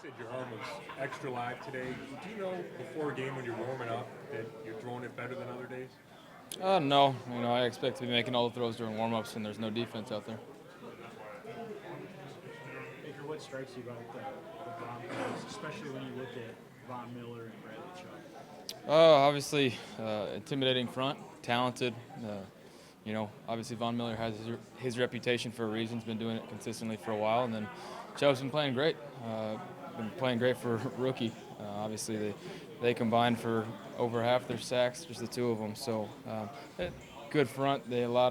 said your arm was extra live today. Do you know before a game when you're warming up that you're throwing it better than other days? No. I expect to be making all the throws during warm-ups, and there's no defense out there. Baker, what strikes you about the Broncos, especially when you look at Von Miller and Bradley Chubb? Obviously, intimidating front, talented. Obviously Von Miller has his reputation for a reason. He's been doing it consistently for a while, and then Chubb's been playing great. Been playing great for a rookie. Obviously, they combined for over half their sacks, just the two of them. So, good front. They allow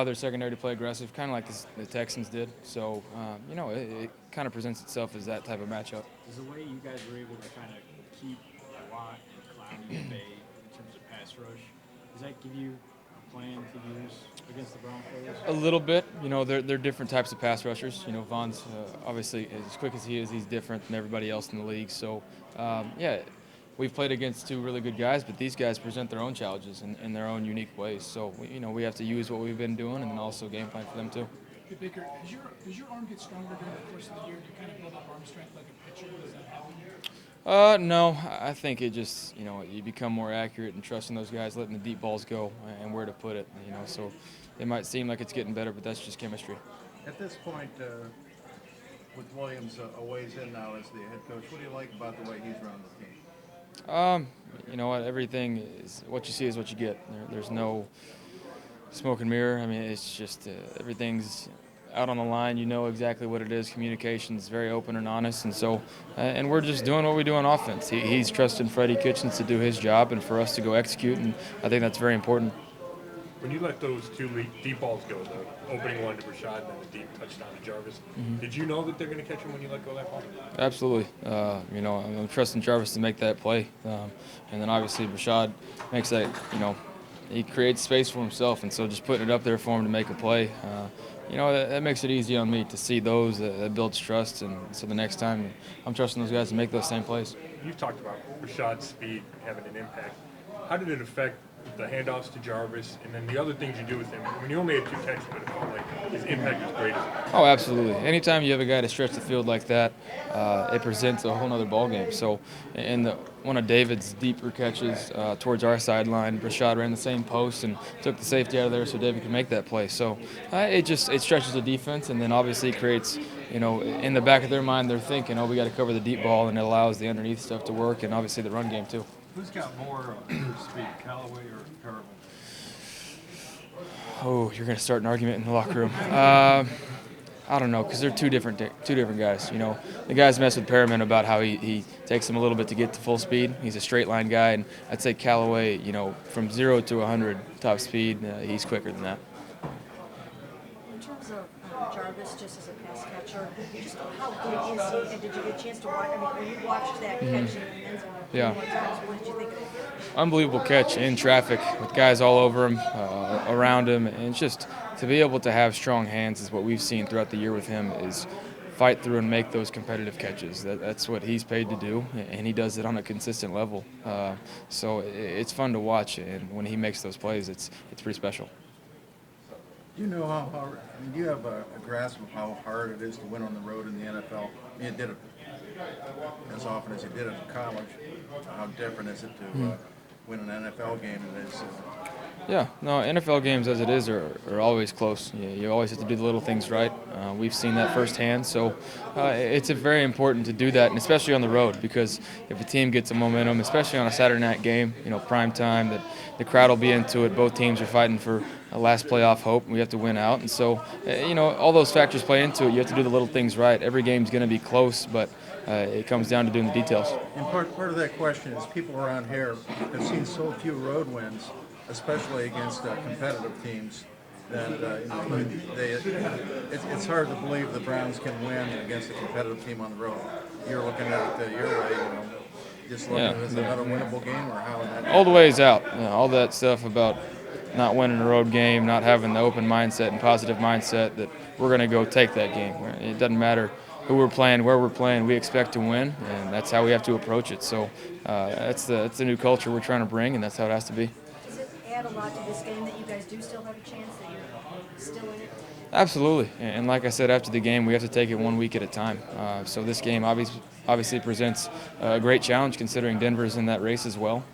their secondary to play aggressive, kind of like the Texans did. So, it kind of presents itself as that type of matchup. Is the way you guys were able to kind of keep Watt and Clowney at bay in terms of pass rush, does that give you a plan to use against the Broncos? A little bit. They're different types of pass rushers. Von's obviously, as quick as he is, he's different than everybody else in the league. So, we've played against two really good guys, but these guys present their own challenges in their own unique ways. So, we have to use what we've been doing and then also game plan for them too. Hey Baker, does your arm get stronger during the course of the year? Do you kind of build up arm strength like a pitcher? Does that happen? No, I think it just, you become more accurate and trusting those guys, letting the deep balls go and where to put it, so it might seem like it's getting better, but that's just chemistry. At this point, with Williams a ways in now as the head coach, what do you like about the way he's running the team? You know what, everything is, what you see is what you get. There's no smoke and mirror. I mean, it's just everything's out on the line. You know exactly what it is. Communication's very open and honest, and so and we're just doing what we do on offense. He's trusting Freddie Kitchens to do his job and for us to go execute, and I think that's very important. When you let those two deep balls go, the opening one to Rashad and then the deep touchdown to Jarvis, did you know that they're going to catch him when you let go of that ball? Absolutely. I'm trusting Jarvis to make that play, and then obviously Rashad makes that. He creates space for himself, and so just putting it up there for him to make a play. That makes it easy on me to see those. That builds trust, and so the next time I'm trusting those guys to make those same plays. You've talked about Rashad's speed having an impact. How did it affect the handoffs to Jarvis and then the other things you do with him? I mean, you only had 2 catches, but it felt like his impact was great. Oh, absolutely. Anytime you have a guy to stretch the field like that, it presents a whole other ballgame. So in one of David's deeper catches towards our sideline, Rashad ran the same post and took the safety out of there so David could make that play. So it stretches the defense, and then obviously creates, in the back of their mind, they're thinking, we got to cover the deep ball, and it allows the underneath stuff to work, and obviously the run game too. Who's got more speed, Callaway or Perriman? Oh, you're going to start an argument in the locker room. I don't know, because they're two different guys. The guys mess with Perriman about how he takes him a little bit to get to full speed. He's a straight line guy, and I'd say Callaway, from 0 to 100 top speed, he's quicker than that. In terms of Jarvis, just as a pass catcher, just how good is he? And did you get a chance to watch? I mean, when you watched that catch in the end zone, Yeah. what did you think of it? Unbelievable catch in traffic with guys all over him, around him, and just to be able to have strong hands is what we've seen throughout the year with him, is fight through and make those competitive catches. That's what he's paid to do, and he does it on a consistent level. So it's fun to watch, and when he makes those plays, it's pretty special. Do you know how hard, do you have a grasp of how hard it is to win on the road in the NFL? I mean, you did it as often as you did it in college. How different is it to win an NFL game than it is? Yeah, no, NFL games as it is are always close. You always have to do the little things right. We've seen that firsthand, so it's very important to do that, and especially on the road, because if a team gets a momentum, especially on a Saturday night game, prime time, that the crowd will be into it. Both teams are fighting for a last playoff hope. We have to win out, and so all those factors play into it. You have to do the little things right. Every game's going to be close, but it comes down to doing the details. And part of that question is people around here have seen so few road wins, especially against competitive teams, that it's hard to believe the Browns can win against a competitive team on the road. You're looking at it your way, just looking at it as another winnable game, or how? All the ways out. All that stuff about not winning a road game, not having the open mindset and positive mindset that we're going to go take that game. It doesn't matter who we're playing, where we're playing. We expect to win, and that's how we have to approach it. So that's the new culture we're trying to bring, and that's how it has to be. Does it add a lot to this game that you guys do still have a chance, that you're still in it? Absolutely, and like I said after the game, we have to take it 1 week at a time. So this game obviously presents a great challenge considering Denver's in that race as well.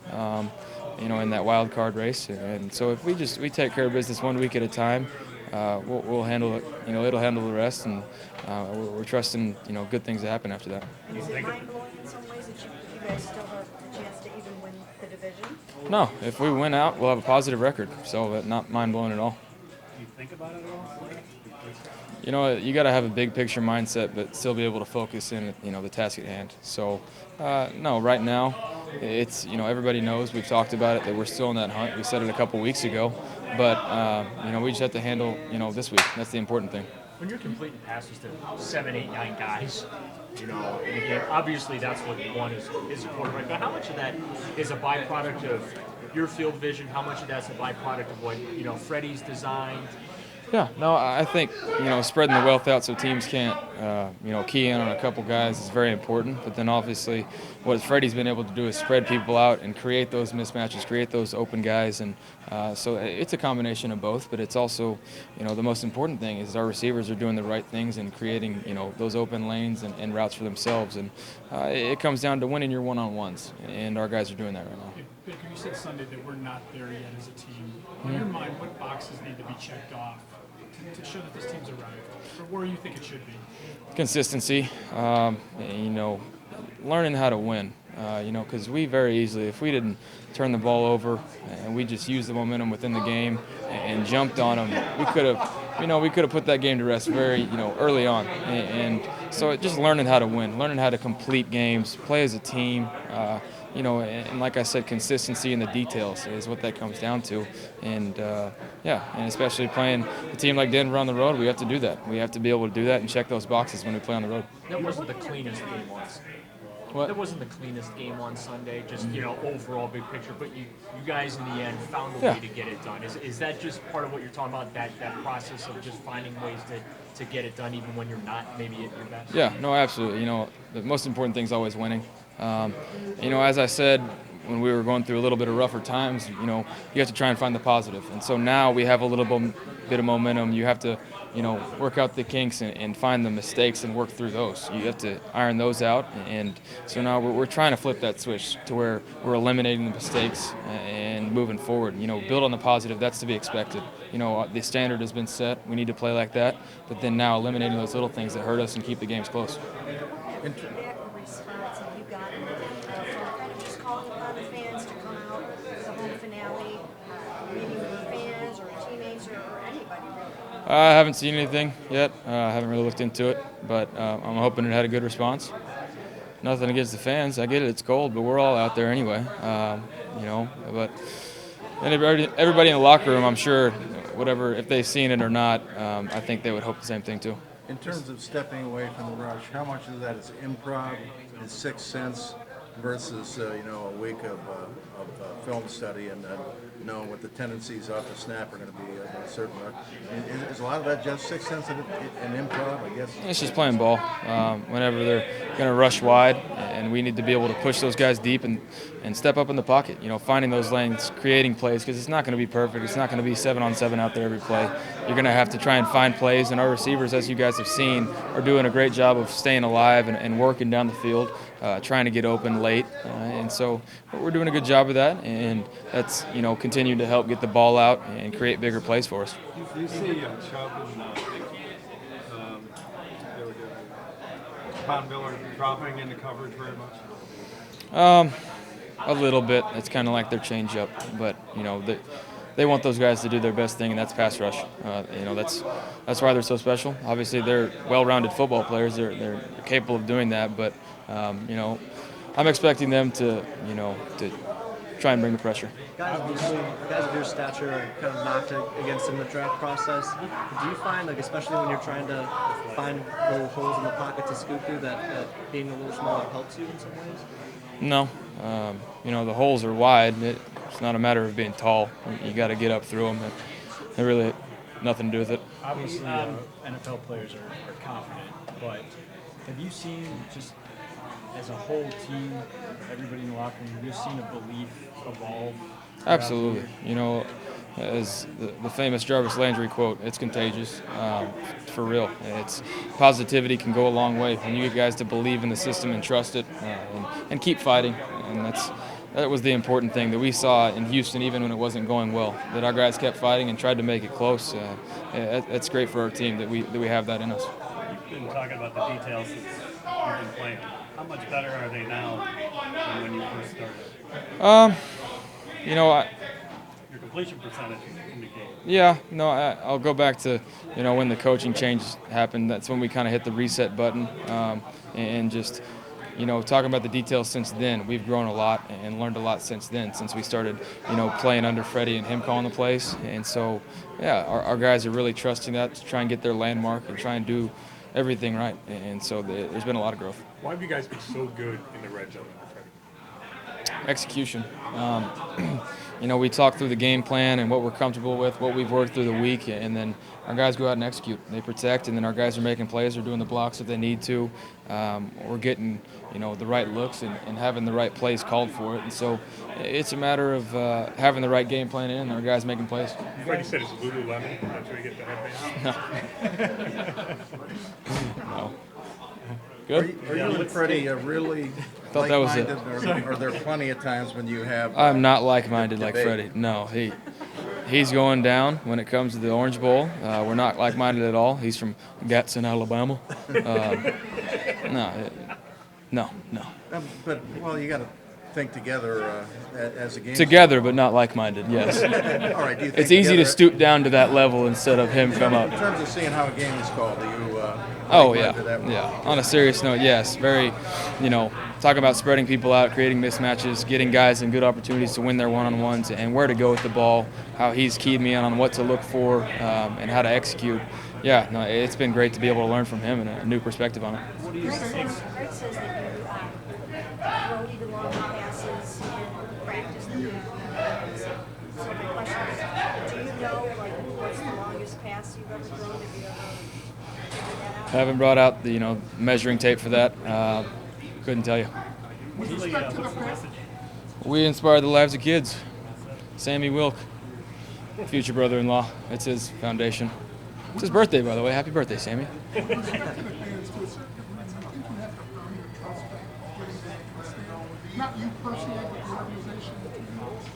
In that wild card race, and so if we take care of business 1 week at a time, we'll handle it. It'll handle the rest, and we're trusting good things to happen after that. Is it mind-blowing in some ways that you guys still have a chance to even win the division? No, if we win out, we'll have a positive record, so not mind blowing at all. Do you think about it at all? You got to have a big picture mindset, but still be able to focus in, the task at hand. So, no, right now, it's, everybody knows, we've talked about it, that we're still in that hunt. We said it a couple weeks ago, but, we just have to handle, this week. That's the important thing. When you're completing passes to 7, 8, 9 guys, in a game, obviously that's what you want is a quarterback. But how much of that is a byproduct of your field vision? How much of that's a byproduct of what Freddie's designed? Yeah, no, I think, spreading the wealth out so teams can't, key in on a couple guys is very important. But then obviously what Freddie's been able to do is spread people out and create those mismatches, create those open guys. And so it's a combination of both. But it's also, the most important thing is our receivers are doing the right things and creating, those open lanes and routes for themselves. And it comes down to winning your one-on-ones. And our guys are doing that right now. Baker, you said Sunday that we're not there yet as a team. In your mind, what boxes need to be checked off to show that this team's arrived, or where you think it should be? Consistency, learning how to win, because we very easily, if we didn't turn the ball over and we just used the momentum within the game and jumped on them, we could have put that game to rest very, early on. And so just learning how to win, learning how to complete games, play as a team, and like I said, consistency in the details is what that comes down to. And, and especially playing a team like Denver on the road, we have to do that. We have to be able to do that and check those boxes when we play on the road. That wasn't the cleanest game once. What? That wasn't the cleanest game on Sunday, just, overall big picture. But you guys in the end found a way to get it done. Is that just part of what you're talking about, that process of just finding ways to get it done even when you're not maybe at your best? Yeah, no, absolutely. The most important thing is always winning. As I said, when we were going through a little bit of rougher times, you have to try and find the positive. And so now we have a little bit of momentum. You have to, work out the kinks and find the mistakes and work through those. You have to iron those out. And so now we're trying to flip that switch to where we're eliminating the mistakes and moving forward. Build on the positive. That's to be expected. The standard has been set. We need to play like that. But then now eliminating those little things that hurt us and keep the games close. Feedback or response have you gotten from kind of just calling upon the fans to come out for the home finale, meeting with fans or teammates or anybody really? I haven't seen anything yet. I haven't really looked into it, but I'm hoping it had a good response. Nothing against the fans. I get it. It's cold, but we're all out there anyway. But everybody in the locker room, I'm sure, whatever, if they've seen it or not, I think they would hope the same thing too. In terms of stepping away from the rush, how much of that is improv, is sixth sense, versus a week of film study and knowing what the tendencies off the snap are going to be of a certain rush? Is a lot of that just sixth sense and improv, I guess? It's just playing ball. Whenever they're going to rush wide, and we need to be able to push those guys deep and step up in the pocket. Finding those lanes, creating plays, because it's not going to be perfect. It's not going to be 7-on-7 out there every play. You're going to have to try and find plays, and our receivers, as you guys have seen, are doing a great job of staying alive and working down the field, trying to get open late. And so we're doing a good job of that, and that's continue to help get the ball out and create bigger plays for us. Do you see Chubb and Von Miller dropping into coverage very much? A little bit. It's kind of like their changeup, but they want those guys to do their best thing, and that's pass rush. That's why they're so special. Obviously, they're well-rounded football players. They're capable of doing that, but I'm expecting them to try and bring the pressure. Guys of your stature are kind of knocked against in the draft process. Do you find, especially when you're trying to find little holes in the pocket to scoot through, that being a little smaller helps you in some ways? No. The holes are wide. It's not a matter of being tall. You got to get up through them. It really nothing to do with it. Obviously, NFL players are confident, but have you seen, just as a whole team, everybody in the locker room, have you seen a belief evolve Absolutely. You know, as the famous Jarvis Landry quote, it's contagious, for real. It's positivity can go a long way when you get guys to believe in the system and trust it, and keep fighting. And that was the important thing that we saw in Houston, even when it wasn't going well. That our guys kept fighting and tried to make it close. That's great for our team that we have that in us. You've been talking about the details since you've been playing. How much better are they now than when you first started? You know, Your completion percentage indicates. yeah, no, I'll go back to, you know, when the coaching change happened. That's when we kind of hit the reset button, and just, you know, talking about the details since then. We've grown a lot and learned a lot since then, since we started, you know, playing under Freddie and him calling the plays. And so, yeah, our guys are really trusting that to try and get their landmark and try and do everything right. And so there's been a lot of growth. Why have you guys been so good in the red zone? Execution. You know, we talk through the game plan and what we're comfortable with, what we've worked through the week, and then our guys go out and execute. They protect, and then our guys are making plays. They're doing the blocks if they need to. We're getting, you know, the right looks and having the right plays called for it. And so it's a matter of having the right game plan in and our guys making plays. Freddie said it's Lululemon. That's where you get the headband. No. Good? Are you and Freddie really Thought that was it. like-minded, or are there plenty of times when you have? I'm not like-minded like debate? Freddie. No, he's going down when it comes to the Orange Bowl. We're not like-minded at all. He's from Gadsden, Alabama. No. But well, you got to think together as a game. Together, but not like-minded. Yes. All right. Do you think It's easy to together- stoop down to that level instead of him come In up. terms of seeing how a game is called, do you? Oh like-minded that way? yeah. On a serious note, yes. Very, you know, talking about spreading people out, creating mismatches, getting guys in good opportunities to win their one-on-ones, and where to go with the ball. How he's keyed me in on what to look for, and how to execute. Yeah, no, it's been great to be able to learn from him and a new perspective on it. Greg says that you throw even longer passes in practice than you do. So my question is, do you know like what's the longest pass you've ever thrown? Have you ever figured that out? Haven't brought out the, you know, measuring tape for that. Couldn't tell you. What's the message? We inspire the lives of kids. Sammy Wilk, future brother-in-law. It's his foundation. It's his birthday, by the way. Happy birthday, Sammy. Not you personally, but the organization.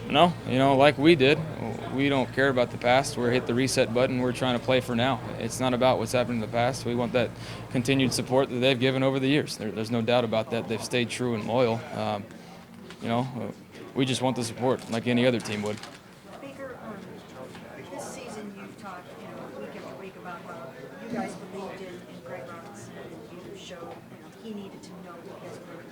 No, you know, like we did, we don't care about the past. We're hit the reset button. We're trying to play for now. It's not about what's happened in the past. We want that continued support that they've given over the years. There's no doubt about that. They've stayed true and loyal. You know, we just want the support like any other team would. Baker, this season you've talked, week after week about how you guys believed in Greg Robinson and you showed, he needed to know what you guys were.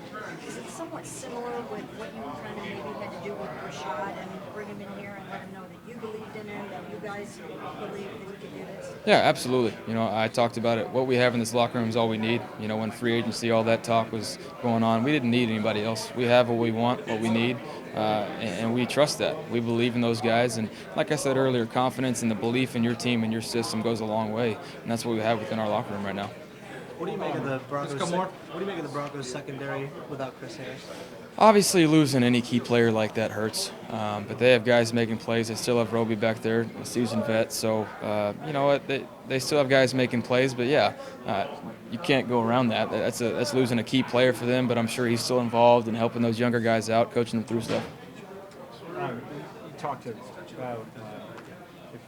Is it somewhat similar with what you kind of maybe had to do with Rashad and bring him in here and let him know that you believed in him, that you guys believed that he could do this? Yeah, absolutely. You know, I talked about it. What we have in this locker room is all we need. You know, when free agency, all that talk was going on, we didn't need anybody else. We have what we want, what we need, and we trust that. We believe in those guys. And like I said earlier, confidence and the belief in your team and your system goes a long way. And that's what we have within our locker room right now. What do you make of the Broncos? What do you make of the Broncos secondary without Chris Harris? Obviously, losing any key player like that hurts, but they have guys making plays. They still have Roby back there, a seasoned vet. So, you know what? They still have guys making plays. But, yeah, you can't go around that. That's losing a key player for them, but I'm sure he's still involved in helping those younger guys out, coaching them through stuff. You talked about if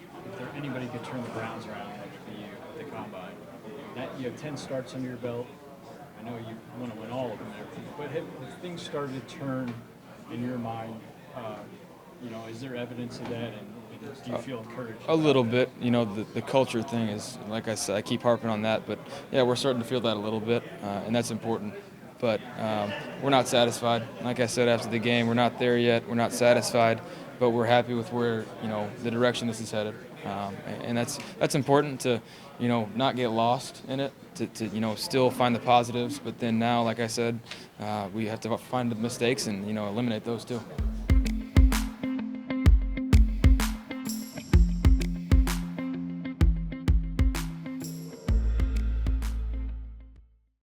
anybody could turn the Browns around, it would be you at the Combine. You have 10 starts under your belt. I know you want to win all of them and everything, but have things started to turn in your mind? Is there evidence of that, and do you feel encouraged? A little bit. You know, the culture thing is, like I said, I keep harping on that, but yeah, we're starting to feel that a little bit, and that's important. But we're not satisfied. Like I said after the game, we're not there yet. We're not satisfied, but we're happy with where, the direction this is headed. And that's important to, not get lost in it, to still find the positives. But then now, like I said, we have to find the mistakes and, eliminate those too.